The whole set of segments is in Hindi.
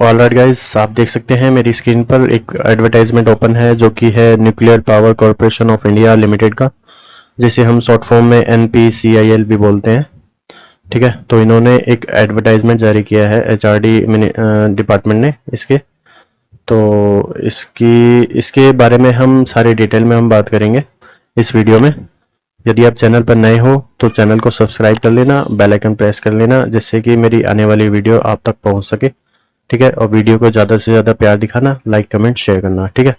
ऑलराइट गाइस, आप देख सकते हैं मेरी स्क्रीन पर एक एडवर्टाइजमेंट ओपन है जो कि है nuclear power corporation of India limited का, जिसे हम शॉर्ट फॉर्म में NPCIL भी बोलते हैं। ठीक है, तो इन्होंने एक एडवर्टाइजमेंट जारी किया है HRD डिपार्टमेंट ने इसके। तो इसके बारे में हम सारे डिटेल में हम बात करेंगे इस वीडियो में। यदि आप चैनल पर नए हो तो चैनल को सब्सक्राइब कर लेना, बेल आइकन प्रेस कर लेना, जिससे कि मेरी आने वाली वीडियो आप तक पहुंच सके। ठीक है, और वीडियो को ज़्यादा से ज़्यादा प्यार दिखाना, लाइक कमेंट शेयर करना। ठीक है,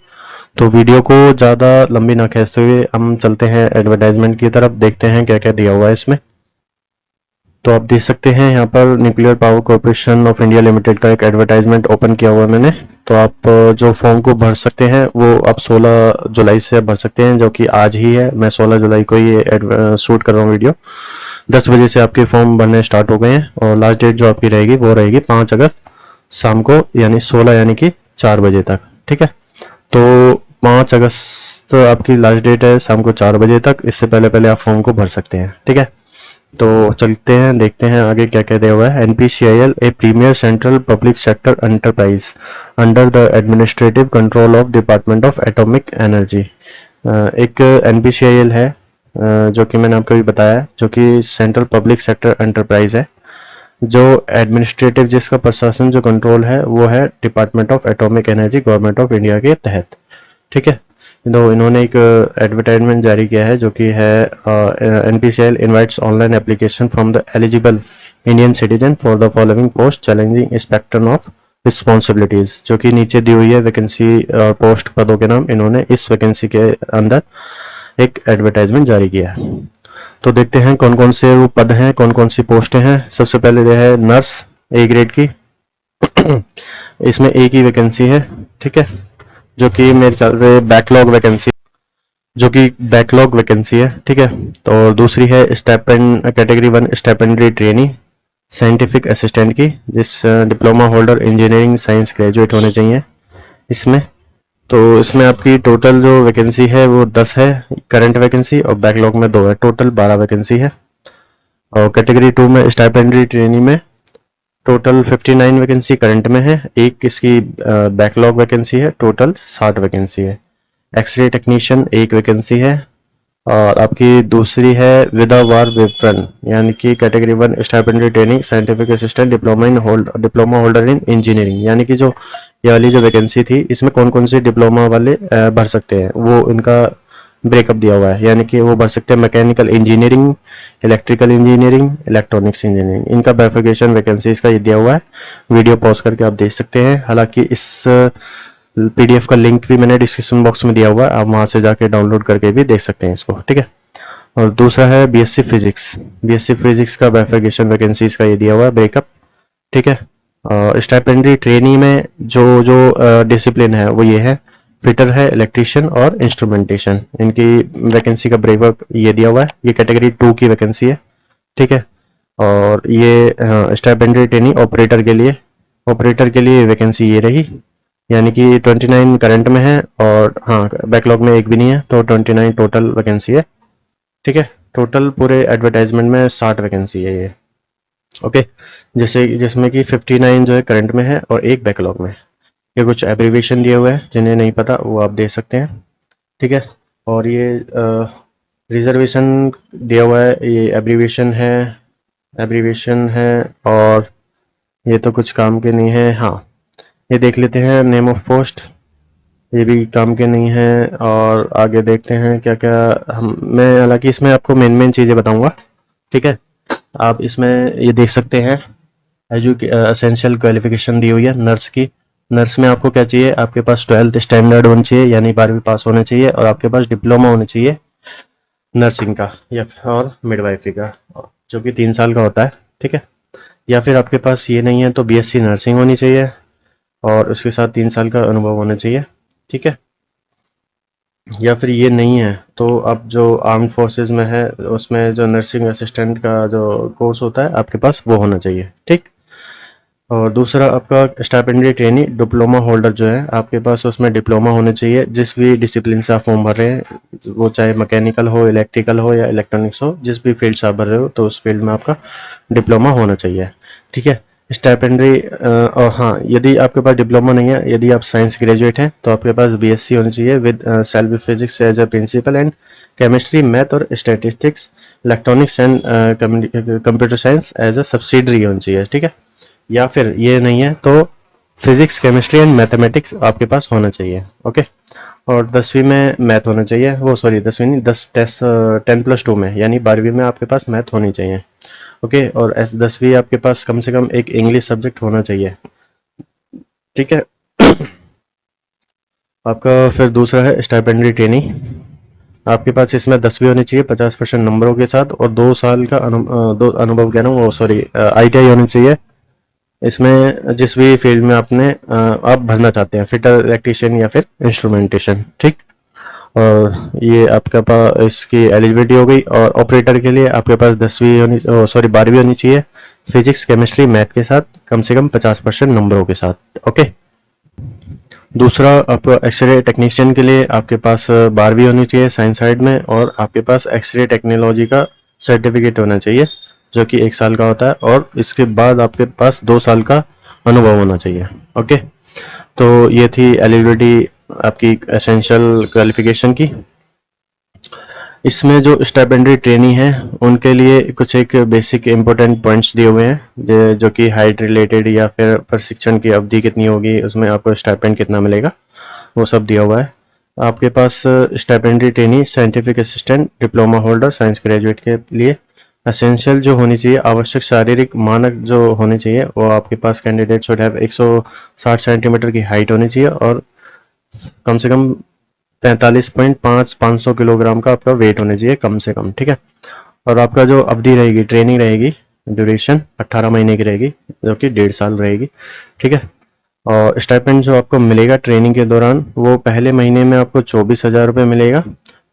तो वीडियो को ज़्यादा लंबी ना खींचते हुए हम चलते हैं एडवर्टाइजमेंट की तरफ, देखते हैं क्या क्या दिया हुआ है इसमें। तो आप देख सकते हैं यहाँ पर nuclear power corporation of India limited का एक एडवर्टाइजमेंट ओपन किया हुआ है मैंने। तो आप जो फॉर्म को भर सकते हैं वो आप 16 जुलाई से भर सकते हैं, जो कि आज ही है। मैं 16 जुलाई को ये शूट कर रहा हूँ वीडियो। 10 बजे से आपके फॉर्म भरने स्टार्ट हो गए हैं और लास्ट डेट जो आपकी रहेगी वो रहेगी 5 अगस्त शाम को, यानी 16 यानी कि 4 बजे तक। ठीक है, तो 5 अगस्त आपकी लास्ट डेट है शाम को 4 बजे तक। इससे पहले पहले आप फॉर्म को भर सकते हैं। ठीक है, तो चलते हैं देखते हैं आगे क्या क्या दिया हुआ है। NPCIL a premier central public sector enterprise under the administrative control of department of atomic energy. एक NPCIL है जो कि मैंने आपको भी बताया, जो कि सेंट्रल पब्लिक सेक्टर एंटरप्राइज है, जो एडमिनिस्ट्रेटिव जिसका प्रशासन जो कंट्रोल है वो है department of atomic energy, government of India के तहत। ठीक है, तो इन्होंने एक एडवर्टाइजमेंट जारी किया है जो कि है NPCIL invites online application from the eligible Indian citizen for the following post challenging spectrum of responsibilities, जो कि नीचे दी हुई है वैकेंसी और पोस्ट पदों के नाम। इन्होंने इस वैकेंसी के अंदर एक एडवर्टाइजमेंट जारी किया है। तो देखते हैं कौन कौन से वो पद हैं, कौन कौन सी पोस्टें हैं। सबसे पहले यह है नर्स A ग्रेड की। इसमें एक ही वैकेंसी है। ठीक है, जो कि मेरे ख्याल से बैकलॉग वैकेंसी है। ठीक है, तो दूसरी है कैटेगरी 1 स्टेपेंडरी ट्रेनी साइंटिफिक असिस्टेंट की, जिस diploma holder engineering science graduate होने चाहिए इसमें। तो इसमें आपकी टोटल जो वैकेंसी है वो 10 है करंट वैकेंसी, और बैकलॉग में 2 है, टोटल 12 वैकेंसी है। और कैटेगरी 2 में स्टाइपेंडरी ट्रेनी में टोटल 59 वैकेंसी करंट में है, एक इसकी बैकलॉग वैकेंसी है, टोटल 60 वैकेंसी है। एक्सरे टेक्नीशियन एक वैकेंसी है। और आपकी दूसरी है विदावार विपरन, यानी कि category 1 stipendiary training scientific assistant diploma holder in engineering, यानी कि जो ये वाली जो वैकेंसी थी इसमें कौन कौन से डिप्लोमा वाले भर सकते हैं वो इनका ब्रेकअप दिया हुआ है। यानी कि वो भर सकते हैं mechanical engineering, electrical engineering, electronics engineering. इनका बाइफिकेशन वैकेंसी इसका ये दिया हुआ है। वीडियो पॉज करके आप देख सकते हैं। हालांकि इस PDF का लिंक भी मैंने डिस्क्रिप्शन बॉक्स में दिया हुआ है, आप वहां से जाके डाउनलोड करके भी देख सकते हैं इसको। ठीक है, और दूसरा है BSc फिजिक्स का बाइफिकेशन वैकेंसी इसका ये दिया हुआ है ब्रेकअप। ठीक है, स्टाइपेंडरी ट्रेनी में जो जो डिसिप्लिन है वो ये है, फिटर है, इलेक्ट्रीशियन और इंस्ट्रूमेंटेशन। इनकी वैकेंसी का ब्रेकअप ये दिया हुआ है। ये कैटेगरी 2 की वैकेंसी है। ठीक है, और ये स्टाइपेंडरी ट्रेनी ऑपरेटर के लिए वैकेंसी ये रही, यानी कि 29 करंट में है, और हाँ बैकलॉग में एक भी नहीं है, तो 29 टोटल वैकेंसी है। ठीक है, टोटल पूरे एडवर्टाइजमेंट में 60 वैकेंसी है ये। ओके, जैसे जिसमें कि 59 जो है करंट में है और एक बैकलॉग में। ये कुछ एब्रीविएशन दिए हुए हैं, जिन्हें नहीं पता वो आप देख सकते हैं। ठीक है, और ये रिजर्वेशन दिया हुआ है, ये एब्रीविएशन है, और ये तो कुछ काम के नहीं है। हाँ, ये देख लेते हैं नेम ऑफ पोस्ट, ये भी काम के नहीं है। और आगे देखते हैं क्या क्या मैं हालांकि इसमें आपको मेन चीज़ें बताऊंगा। ठीक है, आप इसमें ये देख सकते हैं एसेंशियल क्वालिफिकेशन दी हुई है नर्स की। नर्स में आपको क्या चाहिए, आपके पास 12th स्टैंडर्ड होना चाहिए, यानी 12वीं पास होना चाहिए, और आपके पास डिप्लोमा होना चाहिए नर्सिंग का या और मिडवाइफरी का, जो कि 3 साल का होता है। ठीक है, या फिर आपके पास ये नहीं है तो BSc नर्सिंग होनी चाहिए और उसके साथ 3 साल का अनुभव होना चाहिए। ठीक है, या फिर ये नहीं है तो आप जो आर्म्ड फोर्सेज में है उसमें जो नर्सिंग असिस्टेंट का जो कोर्स होता है आपके पास वो होना चाहिए। ठीक, और दूसरा आपका स्टाइपेंडरी ट्रेनी डिप्लोमा होल्डर जो है आपके पास उसमें डिप्लोमा होना चाहिए, जिस भी डिसिप्लिन से आप फॉर्म भर रहे हैं, वो चाहे मैकेनिकल हो, इलेक्ट्रिकल हो या इलेक्ट्रॉनिक्स हो, जिस भी फील्ड से आप भर रहे हो तो उस फील्ड में आपका डिप्लोमा होना चाहिए। ठीक है, स्टाइपेंडरी और हाँ, यदि आपके पास डिप्लोमा नहीं है, यदि आप साइंस ग्रेजुएट हैं तो आपके पास बीएससी होनी चाहिए with self physics as a principal and chemistry, math और statistics, electronics and computer science as a subsidiary होनी चाहिए, ठीक है। या फिर ये नहीं है तो फिजिक्स, केमिस्ट्री एंड मैथमेटिक्स आपके पास होना चाहिए, ओके। और 10वीं में मैथ होना चाहिए, वो सॉरी 10वीं नहीं, 10+2 में, यानी 12वीं में आपके पास मैथ होनी चाहिए, ओके। और 10वीं आपके पास कम से कम एक इंग्लिश सब्जेक्ट होना चाहिए, ठीक है। आपका फिर दूसरा है स्टाइपेंडरी ट्रेनिंग। आपके पास इसमें 10वीं होनी चाहिए 50% नंबरों के साथ, और 2 साल का दो अनुभव कह रहा हूँ, वो सॉरी ITI होनी चाहिए इसमें, जिस भी फील्ड में आप भरना चाहते हैं, फिटर, इलेक्ट्रीशियन या फिर इंस्ट्रूमेंटेशन, ठीक। और ये आपके पास इसकी एलिजिबिलिटी हो गई। और ऑपरेटर के लिए आपके पास 10वीं होनी, सॉरी 12वीं होनी चाहिए फिजिक्स, केमिस्ट्री, मैथ के साथ, कम से कम 50% नंबरों के साथ, ओके। दूसरा, आपको एक्सरे टेक्नीशियन के लिए आपके पास 12वीं होनी चाहिए साइंस साइड में, और आपके पास एक्सरे टेक्नोलॉजी का सर्टिफिकेट होना चाहिए जो कि 1 साल का होता है, और इसके बाद आपके पास 2 साल का अनुभव होना चाहिए, ओके। तो ये थी एलिजिबिलिटी आपकी एसेंशियल क्वालिफिकेशन की। इसमें जो स्टाइपेंडरी ट्रेनी है उनके लिए कुछ एक बेसिक इंपॉर्टेंट पॉइंट्स दिए हुए हैं, जो कि हाइट रिलेटेड या फिर प्रशिक्षण की अवधि कितनी होगी, उसमें आपको स्टाइपेंड कितना मिलेगा, वो सब दिया हुआ है। आपके पास stipendiary trainee, scientific assistant, diploma holder, science graduate के लिए एसेंशियल जो होनी चाहिए, आवश्यक शारीरिक मानक जो होने चाहिए, वो आपके पास कैंडिडेट शुड हैव 160 सेंटीमीटर की हाइट होनी चाहिए, और कम से कम 45.5 किलोग्राम का आपका वेट होना चाहिए कम से कम, ठीक है। और आपका जो अवधि रहेगी, ट्रेनिंग रहेगी, ड्यूरेशन 18 महीने की रहेगी, जो कि 1.5 साल रहेगी, ठीक है। और स्टाइपेंड जो आपको मिलेगा ट्रेनिंग के दौरान, वो पहले महीने में आपको 24,000 रुपये मिलेगा,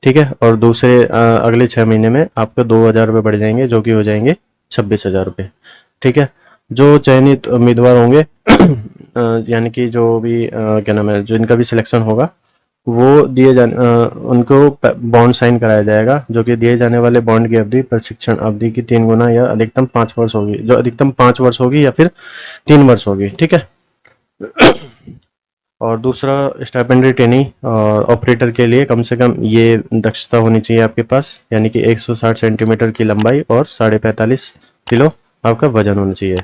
ठीक है। और दूसरे अगले 6 महीने में आपको 2,000 रुपये बढ़ जाएंगे, जो कि हो जाएंगे 26,000 रुपये, ठीक है। जो चयनित उम्मीदवार होंगे यानी कि जो भी क्या नाम है, जिनका भी सिलेक्शन होगा, वो उनको बॉन्ड साइन कराया जाएगा, जो कि दिए जाने वाले बॉन्ड की अवधि प्रशिक्षण अवधि की 3 गुना या अधिकतम 5 वर्ष होगी, जो अधिकतम 5 वर्ष होगी या फिर 3 वर्ष होगी, ठीक है। और दूसरा, स्टाइपेंडरी ट्रेनिंग और ऑपरेटर के लिए कम से कम ये दक्षता होनी चाहिए आपके पास, यानी कि 160 सेंटीमीटर की लंबाई और 45.5 किलो आपका वजन होना चाहिए।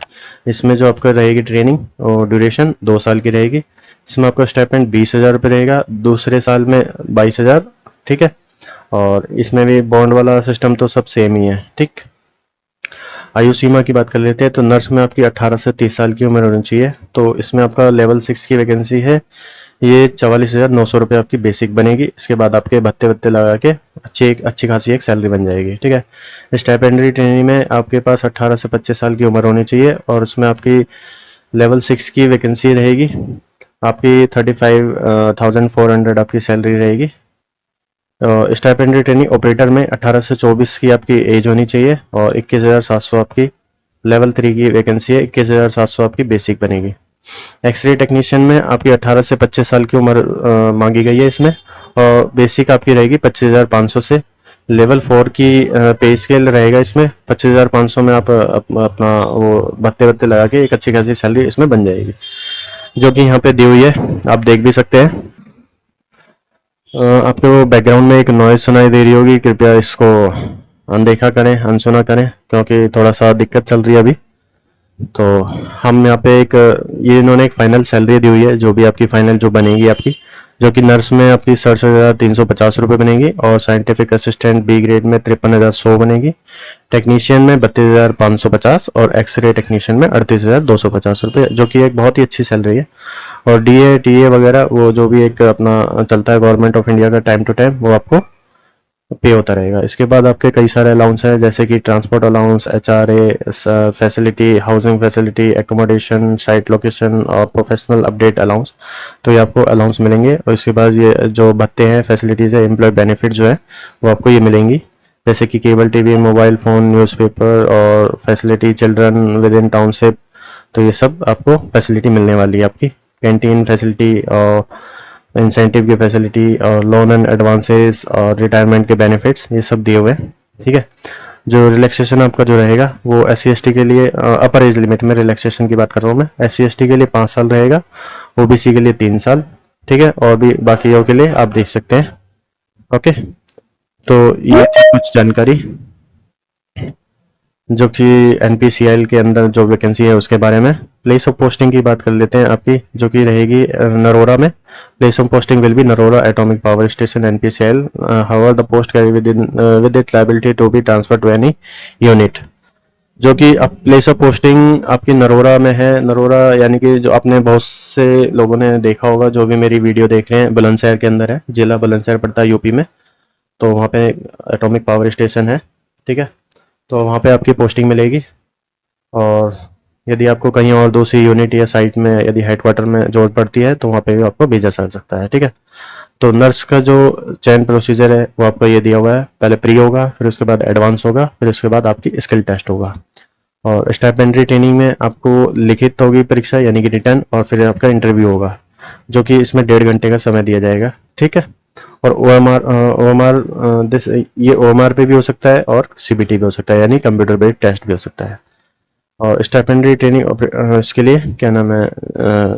इसमें जो आपका रहेगी ट्रेनिंग और ड्यूरेशन 2 साल की रहेगी। इसमें आपका स्टाइपेंड 20,000 रुपये रहेगा, दूसरे साल में 22,000, ठीक है। और इसमें भी बॉन्ड वाला सिस्टम तो सब सेम ही है, ठीक। आयु सीमा की बात कर लेते हैं, तो नर्स में आपकी 18 से 30 साल की उम्र होनी चाहिए। तो इसमें आपका लेवल 6 की वैकेंसी है, ये 44,900 रुपये आपकी बेसिक बनेगी। इसके बाद आपके भत्ते वत्ते लगा के अच्छी खासी एक सैलरी बन जाएगी, ठीक है। स्टाइपेंडरी ट्रेनिंग में आपके पास 18 से 25 साल की उम्र होनी चाहिए, और उसमें आपकी लेवल 6 की वैकेंसी रहेगी। आपकी 35,400 आपकी सैलरी रहेगी। स्टाइपेंडरी ट्रेनिंग ऑपरेटर में 18 से 24 की आपकी एज होनी चाहिए, और 21,700 आपकी लेवल 3 की वैकेंसी है, 21,700 आपकी बेसिक बनेगी। एक्सरे टेक्नीशियन में आपकी 18 से 25 साल की उम्र मांगी गई है इसमें, और बेसिक आपकी रहेगी 25,500 से। लेवल 4 की पे स्केल रहेगा इसमें, 25,500 में आप अपना वो भत्ते वत्ते लगा के एक अच्छी खासी सैलरी इसमें बन जाएगी, जो कि यहाँ पे दी हुई है, आप देख भी सकते हैं। आपको बैकग्राउंड में एक नॉइज सुनाई दे रही होगी, कृपया इसको अनदेखा करें, अनसुना करें, क्योंकि थोड़ा सा दिक्कत चल रही है अभी। तो हम यहाँ पे ये इन्होंने एक फाइनल सैलरी दी हुई है, जो भी आपकी फाइनल जो बनेगी आपकी, जो कि नर्स में आपकी 67,350 रुपये बनेगी, और साइंटिफिक असिस्टेंट बी ग्रेड में 53,100 बनेगी, टेक्नीशियन में 32,550, और एक्सरे टेक्नीशियन में 38,250 रुपये, जो कि एक बहुत ही अच्छी सैलरी है। और DA TA वगैरह वो जो भी एक अपना चलता है गवर्नमेंट ऑफ इंडिया का टाइम टू टाइम, वो आपको पे होता रहेगा। इसके बाद आपके कई सारे अलाउंस हैं, जैसे कि transport allowance, HRA facility, housing facility, accommodation, site location और प्रोफेशनल अपडेट अलाउंस। तो ये आपको अलाउंस मिलेंगे। और इसके बाद ये जो भत्ते हैं, फैसिलिटीज़ है, एम्प्लॉय बेनिफिट जो है वो आपको ये मिलेंगी, जैसे कि cable TV, mobile phone, newspaper और facility, children with in township. तो ये सब आपको फैसिलिटी मिलने वाली है आपकी। कैंटीन फैसिलिटी और इंसेंटिव की फैसिलिटी और लोन एंड एडवांसेस और रिटायरमेंट के बेनिफिट्स, ये सब दिए हुए हैं, ठीक है। जो रिलैक्सेशन आपका जो रहेगा वो SC/ST के लिए अपर एज लिमिट में रिलैक्सेशन की बात कर रहा हूँ मैं। SC/ST के लिए 5 साल रहेगा, OBC के लिए 3 साल, ठीक है, और भी बाकियों के लिए आप देख सकते हैं। ओके, तो ये थी कुछ जानकारी जो कि NPCL के अंदर जो वैकेंसी है उसके बारे में। प्लेस ऑफ पोस्टिंग की बात कर लेते हैं आपकी, जो कि रहेगी नरोरा में। Place of posting will be Narora atomic power station NPCL। However the post carry with it liability to be transfer to any unit. जो कि अब प्लेस ऑफ पोस्टिंग आपकी नरोरा में है। नरोरा यानी कि जो आपने बहुत से लोगों ने देखा होगा, जो भी मेरी वीडियो देख रहे हैं, बुलंदशहर के अंदर है, जिला बुलंदशहर पड़ता है यूपी में। तो वहाँ पे एटॉमिक पावर स्टेशन है, ठीक है, तो वहाँ पे आपकी पोस्टिंग मिलेगी। और यदि आपको कहीं और दूसरी यूनिट या साइट में यदि हेडक्वार्टर में जरूरत पड़ती है तो वहाँ पे भी आपको भेजा जा सकता है, ठीक है। तो नर्स का जो चयन प्रोसीजर है वो आपको ये दिया हुआ है। पहले प्री होगा, फिर उसके बाद एडवांस होगा, फिर उसके बाद आपकी स्किल टेस्ट होगा। और स्टाइपेंडरी ट्रेनिंग में आपको लिखित होगी परीक्षा यानी कि रिटर्न, और फिर आपका इंटरव्यू होगा, जो कि इसमें 1.5 घंटे का समय दिया जाएगा, ठीक है। और OMR दिस ये OMR पे भी हो सकता है और CBT भी हो सकता है, यानी कंप्यूटर बेस्ड टेस्ट भी हो सकता है। और स्टाइपेंडरी ट्रेनिंग इसके लिए क्या नाम है,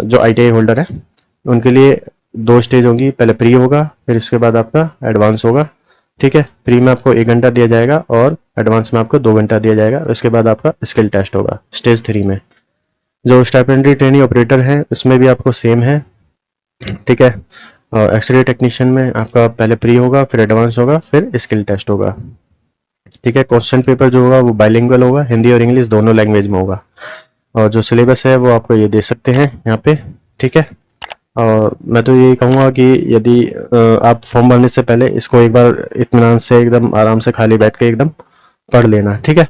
जो ITI होल्डर है उनके लिए 2 स्टेज होंगी। पहले प्री होगा, फिर इसके बाद आपका एडवांस होगा, ठीक है। प्री में आपको 1 घंटा दिया जाएगा और एडवांस में आपको 2 घंटा दिया जाएगा। उसके बाद आपका स्किल टेस्ट होगा स्टेज 3 में। जो स्टाइपेंडरी ट्रेनिंग ऑपरेटर है उसमें भी आपको सेम है, ठीक है। एक्सरे टेक्नीशियन में आपका पहले प्री होगा, फिर एडवांस होगा, फिर स्किल टेस्ट होगा, ठीक है। क्वेश्चन पेपर जो होगा वो बाइलिंगुअल होगा, हिंदी और इंग्लिश दोनों लैंग्वेज में होगा। और जो सिलेबस है वो आपको ये दे सकते हैं यहाँ पे, ठीक है। और मैं तो यही कहूँगा कि यदि आप फॉर्म भरने से पहले इसको एक बार इत्मीनान से एकदम आराम से खाली बैठ के एकदम पढ़ लेना, ठीक है।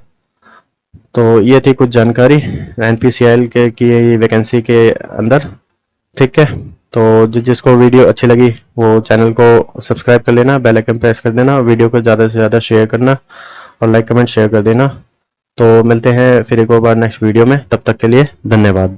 तो ये थी कुछ जानकारी NPCL के की वैकेंसी के अंदर, ठीक है। तो जिसको वीडियो अच्छी लगी वो चैनल को सब्सक्राइब कर लेना, बेल आइकन प्रेस कर देना, वीडियो को ज़्यादा से ज़्यादा शेयर करना और लाइक कमेंट शेयर कर देना। तो मिलते हैं फिर एक और बार नेक्स्ट वीडियो में, तब तक के लिए धन्यवाद।